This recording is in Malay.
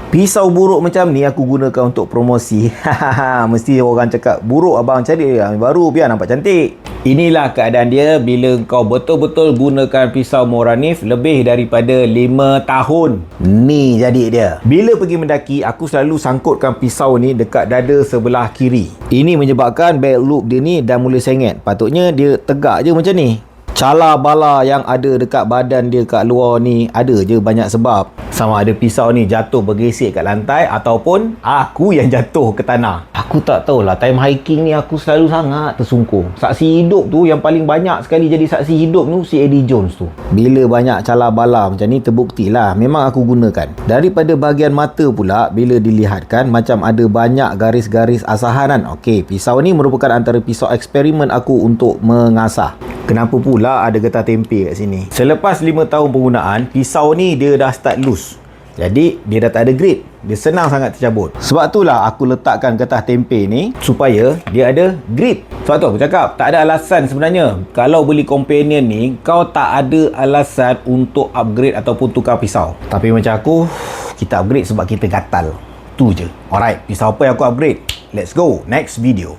Pisau buruk macam ni aku gunakan untuk promosi. Mesti orang cakap, buruk abang, cari yang baru biar nampak cantik. Inilah keadaan dia bila kau betul-betul gunakan pisau Moranif lebih daripada 5 tahun. Ni jadi dia. Bila pergi mendaki, aku selalu sangkutkan pisau ni dekat dada sebelah kiri. Ini menyebabkan belt loop dia ni dah mula sengit. Patutnya dia tegak je macam ni. Cala bala yang ada dekat badan dia kat luar ni ada je banyak sebab. Sama ada pisau ni jatuh bergesek kat lantai ataupun aku yang jatuh ke tanah. Aku tak tahulah, time hiking ni aku selalu sangat tersungkur. Saksi hidup tu yang paling banyak sekali jadi saksi hidup tu si Eddie Jones tu. Bila banyak cala bala macam ni terbuktilah memang aku gunakan. Daripada bahagian mata pula bila dilihatkan macam ada banyak garis-garis asahan kan. Okey, pisau ni merupakan antara pisau eksperimen aku untuk mengasah. Kenapa pula ada getah tempe kat sini? Selepas 5 tahun penggunaan, pisau ni dia dah start loose. Jadi, dia dah tak ada grip. Dia senang sangat tercabut. Sebab itulah aku letakkan getah tempe ni supaya dia ada grip. Sebab tu aku cakap, tak ada alasan sebenarnya. Kalau beli companion ni, kau tak ada alasan untuk upgrade ataupun tukar pisau. Tapi macam aku, kita upgrade sebab kita gatal. Tu je. Alright, pisau apa yang aku upgrade? Let's go, next video.